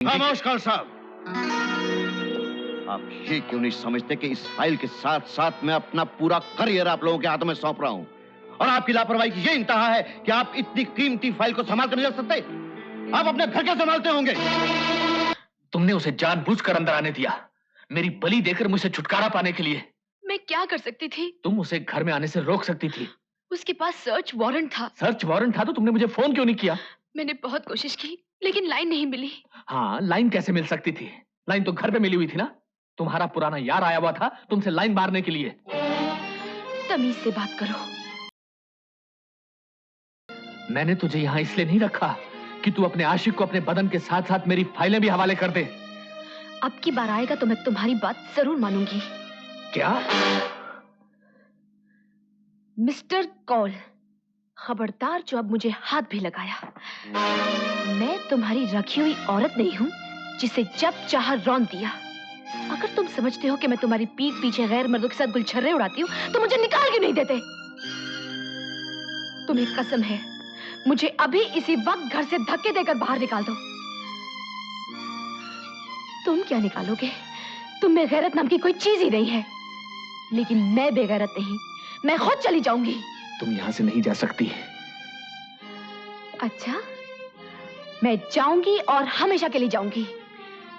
खामोश खान साहब, आप ये क्यों नहीं समझते कि इस फाइल के साथ साथ मैं अपना पूरा करियर आप लोगों के हाथों में सौंप रहा हूं और आपकी लापरवाही की ये इंतहा है कि आप इतनी कीमती फाइल को संभाल कर नहीं रख सकते। आप अपने घर के संभालते होंगे। तुमने उसे जानबूझकर अंदर आने दिया, मेरी बलि देकर मुझसे छुटकारा पाने के लिए। मैं क्या कर सकती थी? तुम उसे घर में आने से रोक सकती थी। उसके पास सर्च वारंट था। सर्च वारंट था तो तुमने मुझे फोन क्यों नहीं किया? मैंने बहुत कोशिश की लेकिन लाइन नहीं मिली। हाँ, लाइन कैसे मिल सकती थी? लाइन तो घर पे मिली हुई थी ना। तुम्हारा पुराना यार आया हुआ था तुमसे लाइन मारने के लिए। तमीज से बात करो। मैंने तुझे यहाँ इसलिए नहीं रखा कि तू अपने आशिक को अपने बदन के साथ साथ मेरी फाइलें भी हवाले कर दे। अब की बार आएगा तो मैं तुम्हारी बात जरूर मानूंगी। क्या? मिस्टर कॉल, खबरदार जो अब मुझे हाथ भी लगाया। मैं तुम्हारी रखी हुई औरत नहीं हूं जिसे जब चाहा रौंद दिया। अगर तुम समझते हो कि मैं तुम्हारी पीठ पीछे गैर मर्दों के साथ गुलछर्रे उड़ाती हूं तो मुझे निकाल क्यों नहीं देते? तुम्हें कसम है, मुझे अभी इसी वक्त घर से धक्के देकर बाहर निकाल दो। तुम क्या निकालोगे? तुम में गैरत नाम की कोई चीज ही नहीं है। लेकिन मैं बेगैरत नहीं, मैं खुद चली जाऊंगी। तुम यहां से नहीं जा सकती। अच्छा, मैं जाऊंगी और हमेशा के लिए जाऊंगी।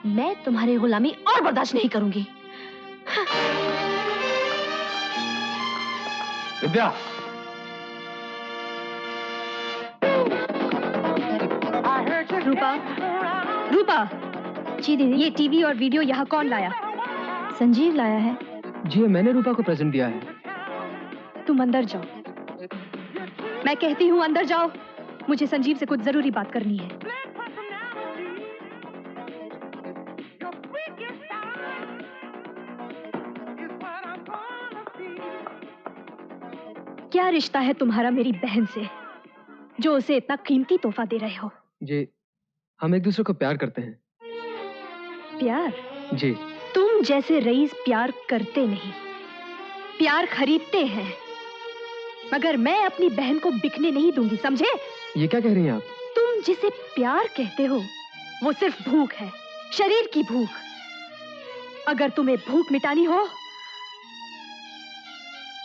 मैं तुम्हारी गुलामी और बर्दाश्त नहीं करूंगी। विद्या, रूपा, रूपा। जी दीदी। ये टीवी और वीडियो यहाँ कौन लाया? संजीव लाया है। जी, मैंने रूपा को प्रेजेंट दिया है। तुम अंदर जाओ। मैं कहती हूँ अंदर जाओ। मुझे संजीव से कुछ जरूरी बात करनी है। क्या रिश्ता है तुम्हारा मेरी बहन से जो उसे इतना कीमती तोहफा दे रहे हो? जी, हम एक दूसरे को प्यार करते हैं। प्यार? जी। तुम जैसे रईस प्यार करते नहीं, प्यार खरीदते हैं। मगर मैं अपनी बहन को बिकने नहीं दूंगी, समझे? ये क्या कह रही हैं आप? तुम जिसे प्यार कहते हो वो सिर्फ भूख है, शरीर की भूख। अगर तुम्हें भूख मिटानी हो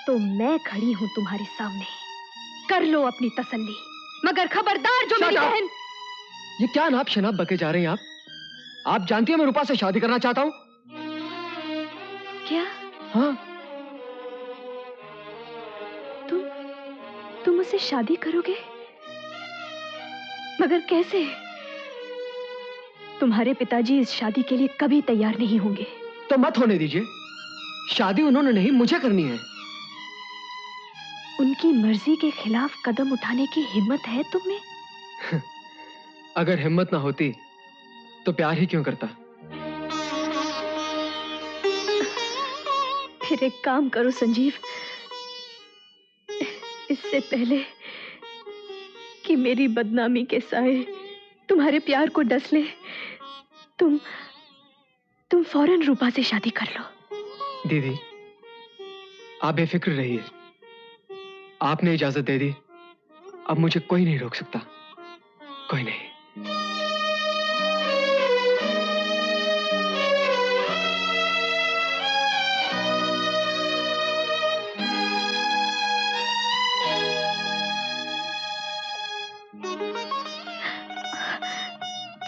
तो मैं खड़ी हूं तुम्हारे सामने, कर लो अपनी तसल्ली। मगर खबरदार जो मेरी बहन। ये क्या नाप शनाप बके जा रही हैं आप? आप जानती हैं मैं रूपा से शादी करना चाहता हूं। क्या? हाँ। तुम मुझसे शादी करोगे? मगर कैसे? तुम्हारे पिताजी इस शादी के लिए कभी तैयार नहीं होंगे। तो मत होने दीजिए। शादी उन्होंने नहीं, मुझे करनी है। उनकी मर्जी के खिलाफ कदम उठाने की हिम्मत है तुम्हें? अगर हिम्मत ना होती तो प्यार ही क्यों करता? फिर एक काम करो संजीव, इससे पहले कि मेरी बदनामी के साए तुम्हारे प्यार को डस ले, तुम फौरन रूपा से शादी कर लो। दीदी, आप बेफिक्र रहिए। आपने इजाजत दे दी, अब मुझे कोई नहीं रोक सकता, कोई नहीं।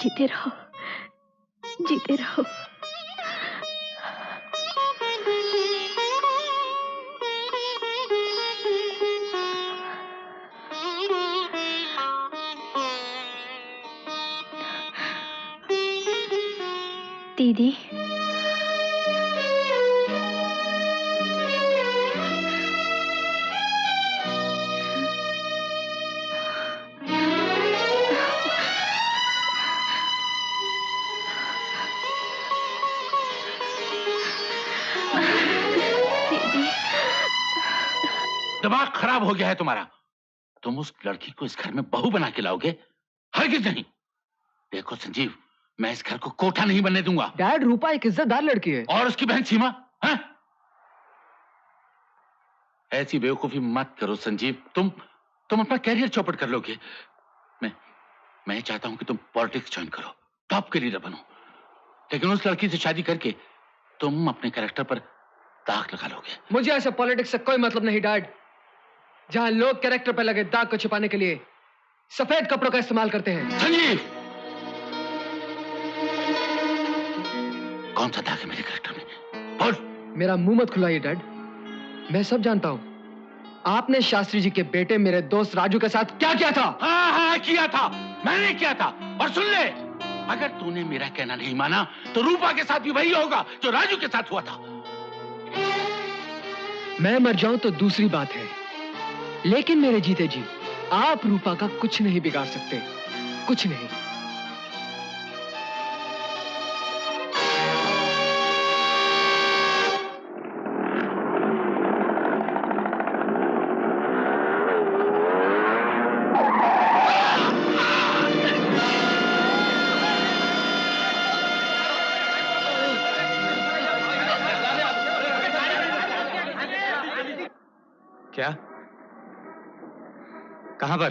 जीते रहो, जीते रहो। दीदी, दिमाग खराब हो गया है तुम्हारा। तुम उस लड़की को इस घर में बहू बना के लाओगे? हरगिज नहीं। देखो संजीव, मैं इस घर को कोठा नहीं बनने दूंगा। डैड, रूपा एक इज्जतदार लड़की है। और उसकी बहन सीमा है? ऐसी बेवकूफी मत करो संजीव। तुम अपना कैरियर चौपट कर लोगे। मैं चाहता हूं कि तुम पॉलिटिक्स ज्वाइन करो। टॉप के लीडर बनो, लेकिन उस लड़की से शादी करके तुम अपने कैरेक्टर पर दाग लगा लोगे। मुझे ऐसे पॉलिटिक्स से कोई मतलब नहीं डैड, जहां लोग कैरेक्टर पर लगे दाग को छिपाने के लिए सफेद कपड़ों का इस्तेमाल करते हैं। संजीव, कौन सा दाग है मेरे कैरेक्टर में? बोल। मेरा मुंह मत खुलाइए डैड, मैं सब जानता हूं। आपने शास्त्री जी के बेटे मेरे दोस्त राजू के साथ क्या किया था? हाँ किया था, मैंने किया था। और सुन ले, अगर तूने मेरा कहना नहीं माना तो रूपा के साथ भी वही होगा जो राजू के साथ हुआ था। मैं मर जाऊं तो दूसरी बात है, लेकिन मेरे जीते जी आप रूपा का कुछ नहीं बिगाड़ सकते, कुछ नहीं। क्या? कहां पर?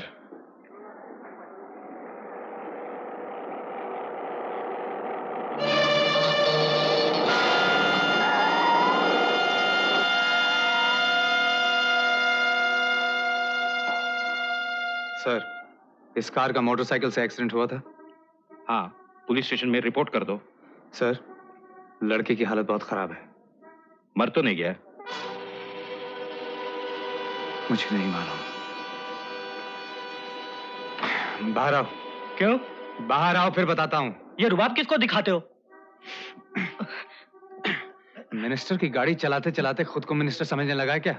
सर, इस कार का मोटरसाइकिल से एक्सीडेंट हुआ था। हाँ, पुलिस स्टेशन में रिपोर्ट कर दो। सर, लड़के की हालत बहुत खराब है। मर तो नहीं गया? मुझे नहीं मालूम। बाहर आओ। क्यों? बाहर आओ, फिर बताता हूं। ये रुबाब किसको दिखाते हो? मिनिस्टर की गाड़ी चलाते चलाते खुद को मिनिस्टर समझने लगा है क्या?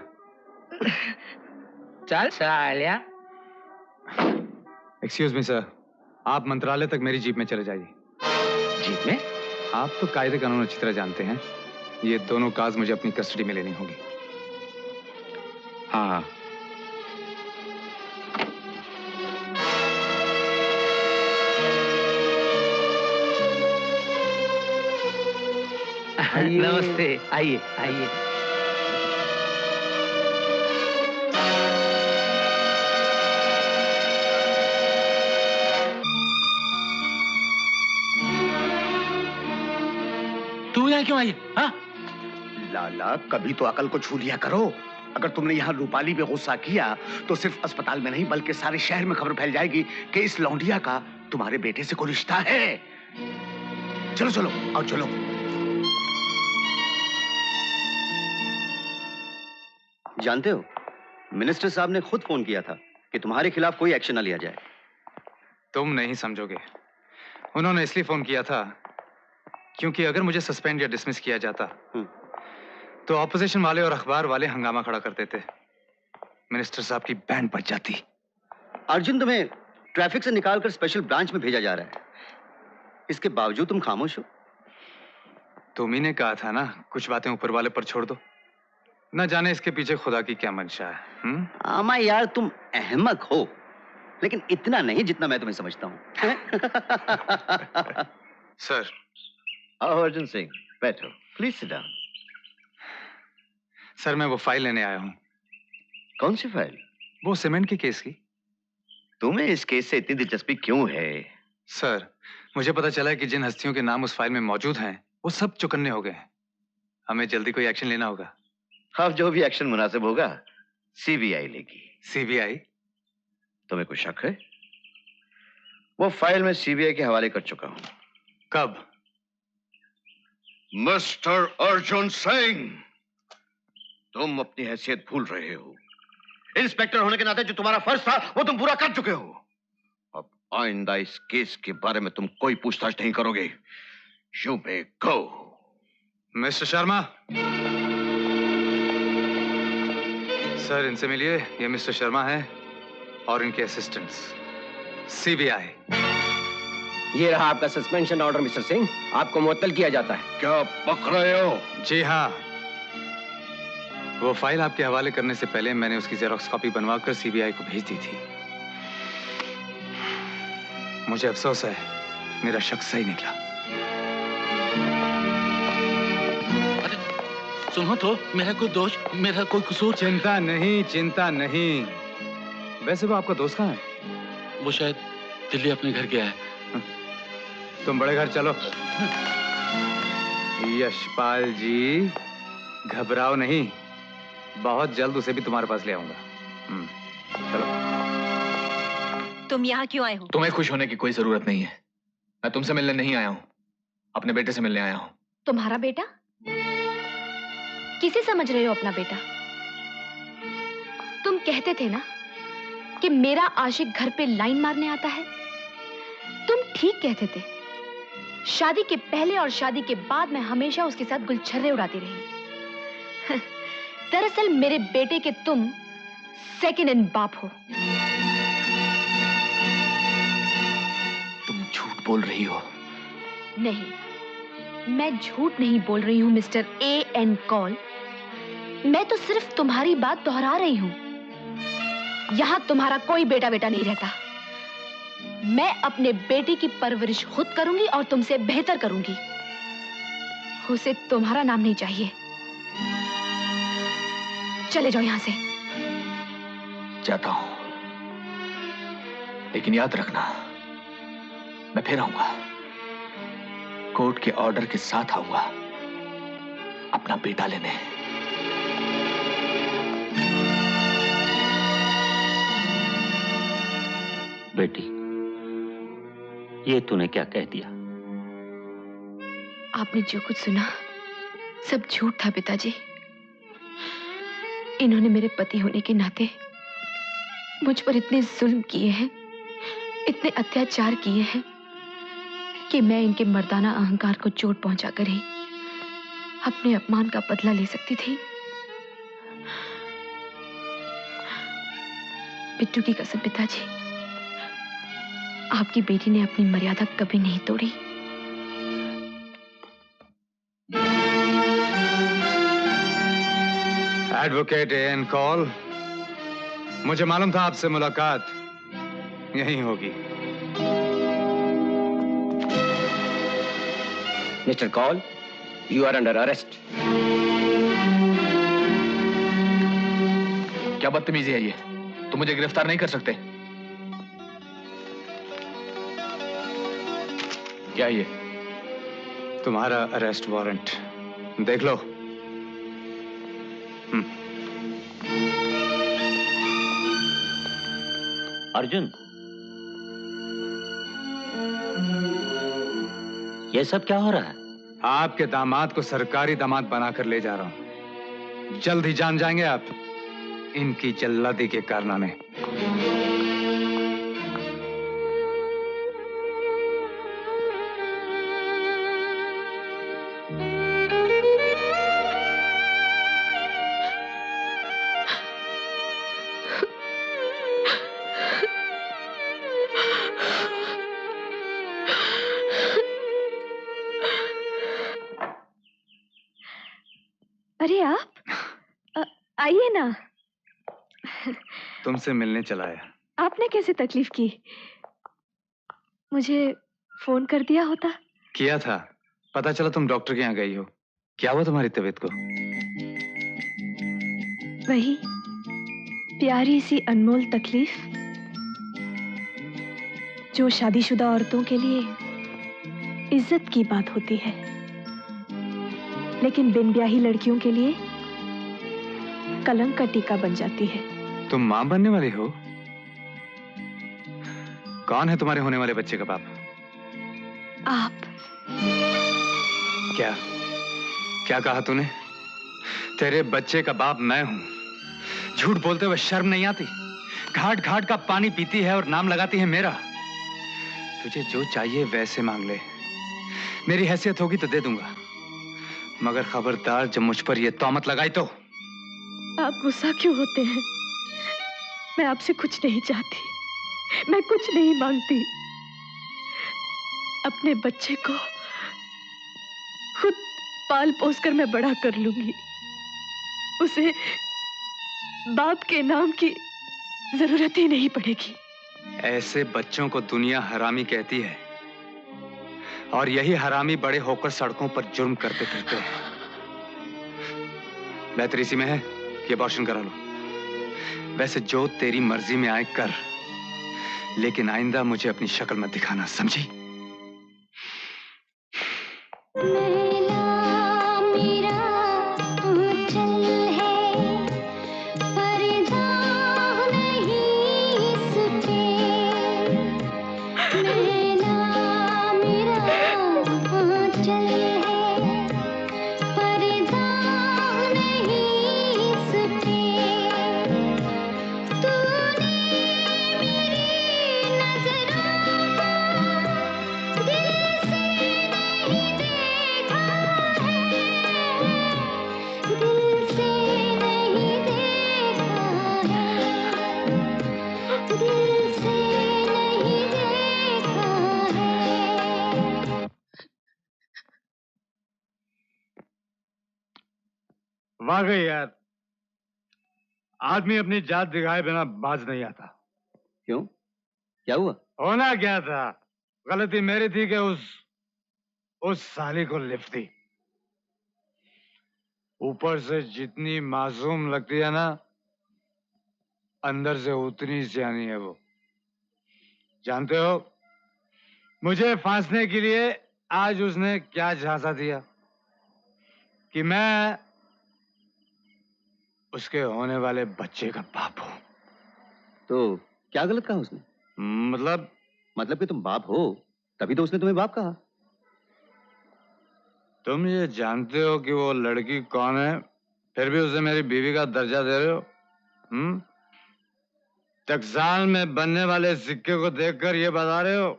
चल सालिया। एक्सक्यूज मी सर, आप मंत्रालय तक मेरी जीप में चले जाइए। जीप में? आप तो कायदे कानून अच्छी तरह जानते हैं। ये दोनों काज मुझे अपनी कस्टडी में लेनी होगी। हाँ। नमस्ते, आइए आइए। तू यहाँ क्यों आई? हाँ? लाला, कभी तो अकल को छू लिया करो। अगर तुमने यहाँ रूपाली पे गुस्सा किया तो सिर्फ अस्पताल में नहीं बल्कि सारे शहर में खबर फैल जाएगी कि इस लौंडिया का तुम्हारे बेटे से कोई रिश्ता है। चलो चलो, आओ चलो। जानते हो, मिनिस्टर साहब ने खुद फोन किया था कि तुम्हारे खिलाफ कोई एक्शन न लिया जाए। तुम नहीं समझोगे। उन्होंने इसलिए फोन किया था क्योंकि अगर मुझे सस्पेंड या डिसमिस किया जाता तो ऑपोजिशन वाले और अखबार वाले हंगामा खड़ा करते थे। मिनिस्टर साहब की बैंड बज जाती। अर्जुन, तुम्हें ट्रैफिक से निकालकर स्पेशल ब्रांच में भेजा जा रहा है, इसके बावजूद तुम खामोश हो। तुम ही ने कहा था ना, कुछ बातें ऊपर वाले पर छोड़ दो। न जाने इसके पीछे खुदा की क्या मंशा है। आमा यार, तुम अहमक हो, लेकिन इतना नहीं जितना मैं तुम्हें समझता हूँ। सर। आओ अर्जुन सिंह, बैठो। Please sit down. सर, मैं वो फाइल लेने आया हूँ। कौन सी फाइल? वो सीमेंट की केस की। तुम्हें इस केस से इतनी दिलचस्पी क्यों है? सर, मुझे पता चला है कि जिन हस्तियों के नाम उस फाइल में मौजूद हैं वो सब चुकन्ने हो गए हैं। हमें जल्दी कोई एक्शन लेना होगा। अब जो भी एक्शन मुनासिब होगा सीबीआई लेगी। सीबीआई? तुम्हें कोई शक है? वो फाइल मैं सीबीआई के हवाले कर चुका हूं। कब? मिस्टर अर्जुन सिंह, तुम अपनी हैसियत भूल रहे हो। इंस्पेक्टर होने के नाते जो तुम्हारा फर्ज था वो तुम पूरा कर चुके हो। अब आइंदा इस केस के बारे में तुम कोई पूछताछ नहीं करोगे। You may go. Mister Sharma. Sir, इनसे मिलिए। ये मिस्टर शर्मा है और इनके असिस्टेंट्स। सीबीआई। ये रहा आपका सस्पेंशन ऑर्डर मिस्टर सिंह, आपको मुअत्तल किया जाता है। क्या बक रहे हो? जी हाँ, वो फाइल आपके हवाले करने से पहले मैंने उसकी जेरॉक्स कॉपी बनवाकर सीबीआई को भेज दी थी। मुझे अफसोस है, मेरा शक सही निकला। सुनो तो, मेरा कोई दोष, मेरा कोई कसूर? चिंता नहीं, चिंता नहीं। वैसे वो आपका दोस्त कहाँ है? वो शायद दिल्ली अपने घर गया है। तुम बड़े घर चलो। यशपाल जी, घबराओ नहीं, बहुत जल्द उसे भी तुम्हारे पास ले आऊंगा। चलो। तुम यहाँ क्यों आए हो? तुम्हें खुश होने की कोई जरूरत नहीं है। मैं तुमसे मिलने नहीं आया हूँ, अपने बेटे से मिलने आया हूँ। तुम्हारा बेटा? किसे समझ रहे हो अपना बेटा? तुम कहते थे ना कि मेरा आशिक घर पे लाइन मारने आता है। तुम ठीक कहते थे। शादी के पहले और शादी के बाद मैं हमेशा उसके साथ गुलछर्रे उड़ाती रही। दरअसल मेरे बेटे के तुम सेकंड हैंड बाप हो। तुम झूठ बोल रही हो। नहीं, मैं झूठ नहीं बोल रही हूं मिस्टर A.N. कॉल। मैं तो सिर्फ तुम्हारी बात दोहरा रही हूं। यहां तुम्हारा कोई बेटा बेटा नहीं रहता। मैं अपने बेटे की परवरिश खुद करूंगी और तुमसे बेहतर करूंगी। उसे तुम्हारा नाम नहीं चाहिए। चले जाओ यहां से। जाता हूं, लेकिन याद रखना, मैं फिर आऊंगा। कोर्ट के ऑर्डर के साथ आऊंगा अपना बेटा लेने। बेटी, ये तूने क्या कह दिया? आपने जो कुछ सुना सब झूठ था पिताजी। इन्होंने मेरे पति होने के नाते मुझ पर इतने जुल्म किए हैं, इतने अत्याचार किए हैं कि मैं इनके मर्दाना अहंकार को चोट पहुंचाकर ही अपने अपमान का बदला ले सकती थी। बिट्टू की कसम पिताजी, आपकी बेटी ने अपनी मर्यादा कभी नहीं तोड़ी। Advocate A.N. कॉल, मुझे मालूम था आपसे मुलाकात यहीं होगी। Mister Kaul, you are under arrest. क्या बदतमीजी है ये? तुम मुझे गिरफ्तार नहीं कर सकते। क्या ये? तुम्हारा अरेस्ट वारंट, देख लो। अर्जुन, ये सब क्या हो रहा है? आपके दामाद को सरकारी दामाद बनाकर ले जा रहा हूं। जल्द ही जान जाएंगे आप इनकी जल्लादी के कारनामे। अरे आप आइए ना। तुमसे मिलने चला आया। आपने कैसे तकलीफ की? मुझे फोन कर दिया होता। किया था, पता चला तुम डॉक्टर के यहाँ गई हो। क्या हुआ तुम्हारी तबीयत को? वही प्यारी सी अनमोल तकलीफ जो शादीशुदा औरतों के लिए इज्जत की बात होती है, लेकिन बिन ब्याही लड़कियों के लिए कलंक का टीका बन जाती है। तुम मां बनने वाली हो? कौन है तुम्हारे होने वाले बच्चे का बाप? आप। क्या क्या कहा तूने? तेरे बच्चे का बाप मैं हूं। झूठ बोलते हुए शर्म नहीं आती? घाट घाट का पानी पीती है और नाम लगाती है मेरा। तुझे जो चाहिए वैसे मांग ले, मेरी हैसियत होगी तो दे दूंगा, मगर खबरदार जब मुझ पर यह तौमत लगाई तो। आप गुस्सा क्यों होते हैं? मैं आपसे कुछ नहीं चाहती, मैं कुछ नहीं मांगती। अपने बच्चे को खुद पाल पोस कर मैं बड़ा कर लूंगी। उसे बाप के नाम की जरूरत ही नहीं पड़ेगी। ऐसे बच्चों को दुनिया हरामी कहती है, और यही हरामी बड़े होकर सड़कों पर जुर्म करते फिरते हैं। बेहतर इसी में है कि अबॉर्शन करा लो। वैसे जो तेरी मर्जी में आए कर, लेकिन आइंदा मुझे अपनी शक्ल मत दिखाना, समझी? वाकई यार, आदमी अपनी जात दिखाए बिना बाज नहीं आता। क्यों? क्या हुआ? होना क्या था? गलती मेरी थी कि उस साली को लिफ्ट दी। ऊपर से जितनी मासूम लगती है ना, अंदर से उतनी सियानी है वो। जानते हो मुझे फांसने के लिए आज उसने क्या झांसा दिया कि मैं उसके होने वाले बच्चे का बाप हूं। तो क्या गलत कहा उसने? मतलब कि तुम बाप हो, तभी तो उसने तुम्हें बाप कहा। तुम ये जानते हो कि वो लड़की कौन है, फिर भी उसे मेरी बीवी का दर्जा दे रहे हो? टकसाल में बनने वाले सिक्के को देखकर ये बता रहे हो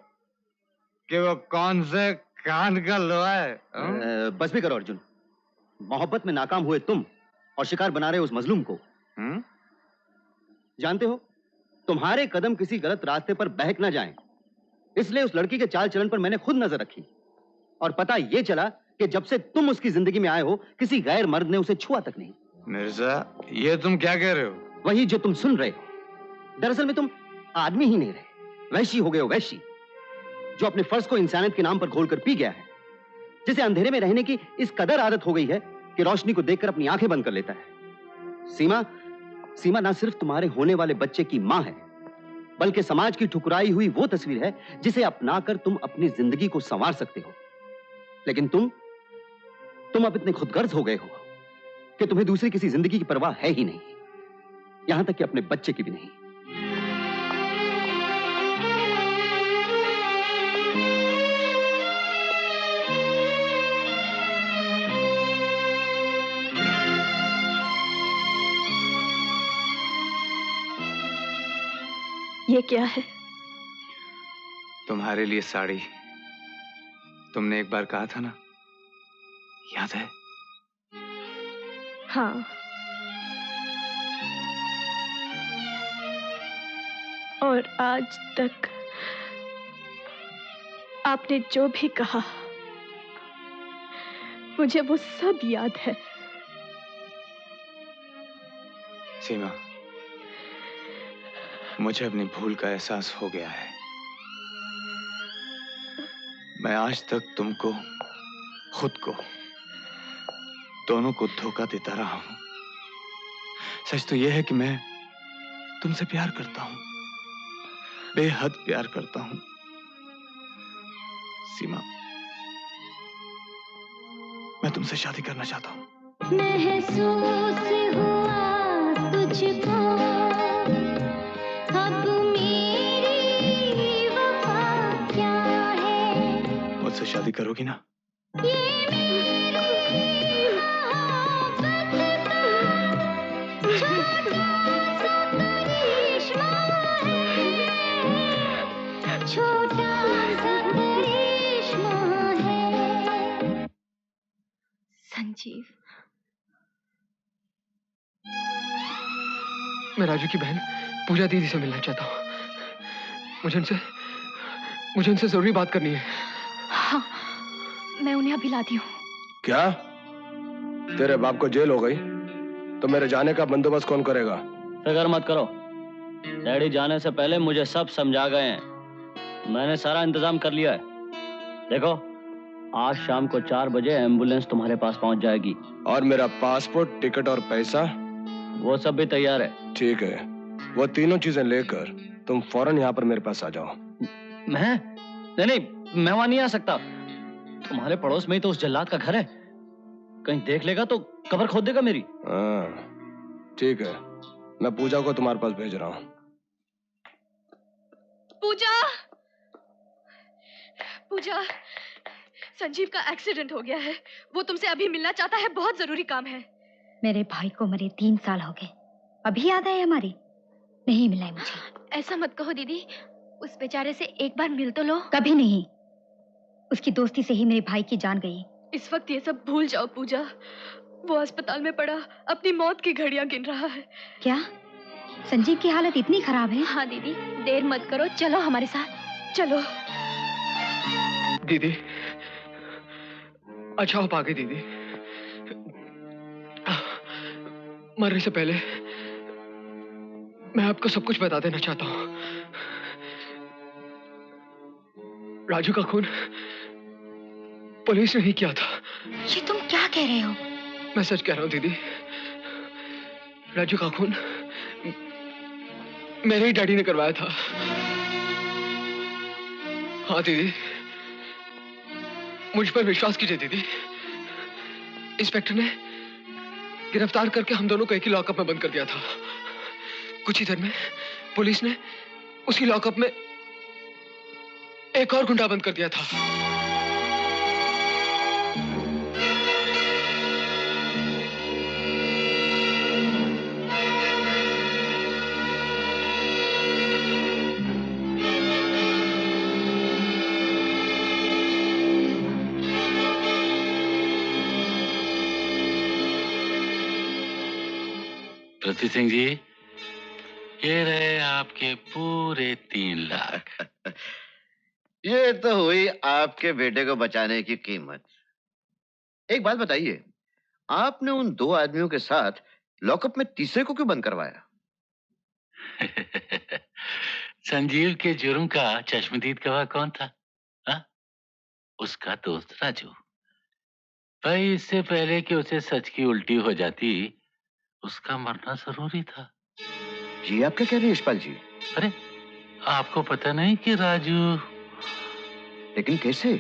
कि वो कौन से कान का लोहा है? बस भी करो अर्जुन। मोहब्बत में नाकाम हुए तुम और शिकार बना रहे हो उस मजलूम को। जानते हो तुम्हारे कदम किसी गलत रास्ते पर बहक ना जाएं, इसलिए उस लड़की के चाल चलन पर मैंने खुद नजर रखी और पता ये चला कि जब से तुम उसकी जिंदगी में आए हो, किसी गैर मर्द ने उसे छुआ तक नहीं। मिर्जा, ये तुम क्या कह रहे हो? वही जो तुम सुन रहे हो। दरअसल में तुम आदमी ही नहीं रहे, वैशी हो गए हो। वैशी जो अपने फर्ज को इंसानियत के नाम पर घोलकर पी गया है, जिसे अंधेरे में रहने की इस कदर आदत हो गई है कि रोशनी को देखकर अपनी आंखें बंद कर लेता है। सीमा ना सिर्फ तुम्हारे होने वाले बच्चे की मां है, बल्कि समाज की ठुकराई हुई वो तस्वीर है जिसे अपनाकर तुम अपनी जिंदगी को संवार सकते हो। लेकिन तुम अब इतने खुदगर्ज हो गए हो कि तुम्हें दूसरी किसी जिंदगी की परवाह है ही नहीं, यहां तक कि अपने बच्चे की भी नहीं। ये क्या है? तुम्हारे लिए साड़ी। तुमने एक बार कहा था ना, याद है? हाँ। और आज तक आपने जो भी कहा मुझे वो सब याद है। सीमा, मुझे अपनी भूल का एहसास हो गया है। मैं आज तक तुमको, खुद को, दोनों को धोखा देता रहा हूं। सच तो यह है कि मैं तुमसे प्यार करता हूं, बेहद प्यार करता हूं। सीमा, मैं तुमसे शादी करना चाहता हूं। महसूस हुआ तुझको अब मेरी वफा क्या है। मुझसे शादी करोगी ना? ये मेरी मोहब्बत तो छोटा सा करिश्मा है, छोटा सा करिश्मा है। संजीव, मैं राजू की बहन पूजा दीदी से मिलना चाहता हूँ। मुझे उनसे जरूरी बात करनी है। हाँ, मैं उन्हें अभी लाती हूँ। क्या तेरे बाप को जेल हो गई तो मेरे जाने का बंदोबस्त कौन करेगा? फिक्र मत करो, डैडी जाने से पहले मुझे सब समझा गए हैं। मैंने सारा इंतजाम कर लिया है। देखो, आज शाम को 4 बजे एम्बुलेंस तुम्हारे पास पहुंच जाएगी। और मेरा पासपोर्ट, टिकट और पैसा? वो सब भी तैयार है। ठीक है, वो तीनों चीजें लेकर तुम फौरन यहाँ पर मेरे पास आ जाओ। मैं नहीं, मैं वहां नहीं आ सकता। तुम्हारे पड़ोस में ही तो उस जल्लाद का घर है, कहीं देख लेगा तो कब्र खोद देगा मेरी। हाँ ठीक है, मैं पूजा को तुम्हारे पास भेज रहा हूँ। पूजा, पूजा, संजीव का एक्सीडेंट हो गया है, वो तुमसे अभी मिलना चाहता है, बहुत जरूरी काम है। मेरे भाई को मरे 3 साल हो गए, अभी याद आई हमारी? नहीं मिला है मुझे। ऐसा मत कहो दीदी, उस बेचारे से एक बार मिल तो लो। कभी नहीं, उसकी दोस्ती से ही मेरे भाई की जान गई। इस वक्त ये सब भूल जाओ पूजा, वो अस्पताल में पड़ा अपनी मौत की घड़ियां गिन रहा है। क्या संजीव की हालत इतनी खराब है? हाँ दीदी, देर मत करो, चलो हमारे साथ। चलो। दीदी, अच्छा आप आ गई दीदी। मरने से पहले मैं आपको सब कुछ बता देना चाहता हूँ। राजू का खून पुलिस ने ही किया था। ये तुम क्या कह रहे हो? मैं सच कह रहा हूँ दीदी, राजू का खून मेरे ही डैडी ने करवाया था। हाँ दीदी, मुझ पर विश्वास कीजिए दीदी। इंस्पेक्टर ने गिरफ्तार करके हम दोनों को एक ही लॉकअप में बंद कर दिया था। कुछ ही देर में पुलिस ने उसी लॉकअप में एक और गुंडा बंद कर दिया था। पृथ्वी सिंह जी, ये रहे आपके पूरे 3 लाख। ये तो हुई आपके बेटे को बचाने की कीमत। एक बात बताइए, आपने उन 2 आदमियों के साथ लॉकअप में तीसरे को क्यों बंद करवाया? संजीव के जुर्म का चश्मदीद गवाह कौन था? हा? उसका दोस्त राजू। भाई, इससे पहले कि उसे सच की उल्टी हो जाती, उसका मरना जरूरी था। जी आप क्या कह रहे हैं यशपाल जी? अरे, आपको पता नहीं कि राजू... लेकिन कैसे?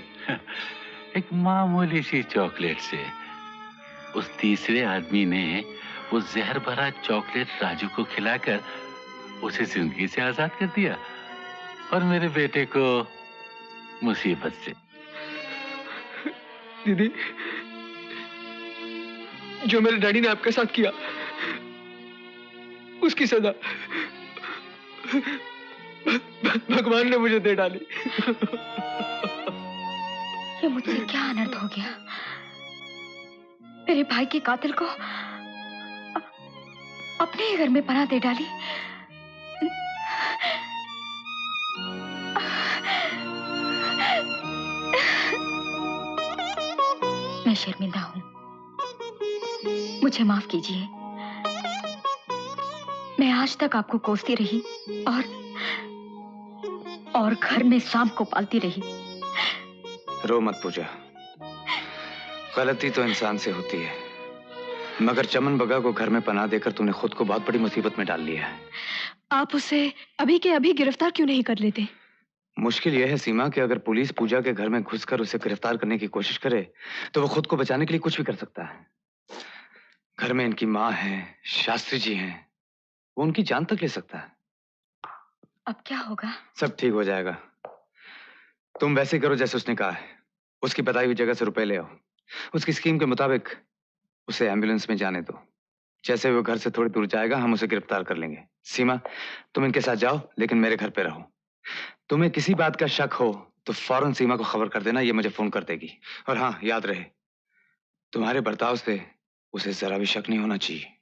एक मामूली सी चॉकलेट से उस तीसरे आदमी ने वो जहर भरा चॉकलेट राजू को खिलाकर उसे जिंदगी से आजाद कर दिया, और मेरे बेटे को मुसीबत से। दीदी, जो मेरे डैडी ने आपके साथ किया, उसकी सजा भगवान ने मुझे दे डाली। ये मुझसे क्या अनर्थ हो गया? मेरे भाई के कातिल को अपने ही घर में पनाह दे डाली। मैं शर्मिंदा हूं, मुझे माफ कीजिए। मैं आज तक आपको कोसती रही और घर में सांप को पालती रही। रो मत पूजा, गलती तो इंसान से होती है, मगर चमन बगा को घर में पनाह देकर तूने खुद को बहुत बड़ी मुसीबत में डाल लिया है। आप उसे अभी के अभी गिरफ्तार क्यों नहीं कर लेते? मुश्किल यह है सीमा कि अगर पुलिस पूजा के घर में घुसकर उसे गिरफ्तार करने की कोशिश करे तो वो खुद को बचाने के लिए कुछ भी कर सकता है। घर में इनकी माँ है, शास्त्री जी हैं, वो उनकी जान तक ले सकता है। अब क्या होगा? सब ठीक हो जाएगा। तुम वैसे करो जैसे उसने कहा है, उसकी बताई हुई जगह से रुपए ले आओ। उसकी स्कीम के मुताबिक उसे एम्बुलेंस में जाने दो। जैसे वो घर से थोड़ी दूर जाएगा हम उसे गिरफ्तार कर लेंगे। सीमा, तुम इनके साथ जाओ, लेकिन मेरे घर पे रहो। तुम्हें किसी बात का शक हो तो फौरन सीमा को खबर कर देना, ये मुझे फोन कर देगी। और हाँ, याद रहे, तुम्हारे बर्ताव से उसे जरा भी शक नहीं होना चाहिए।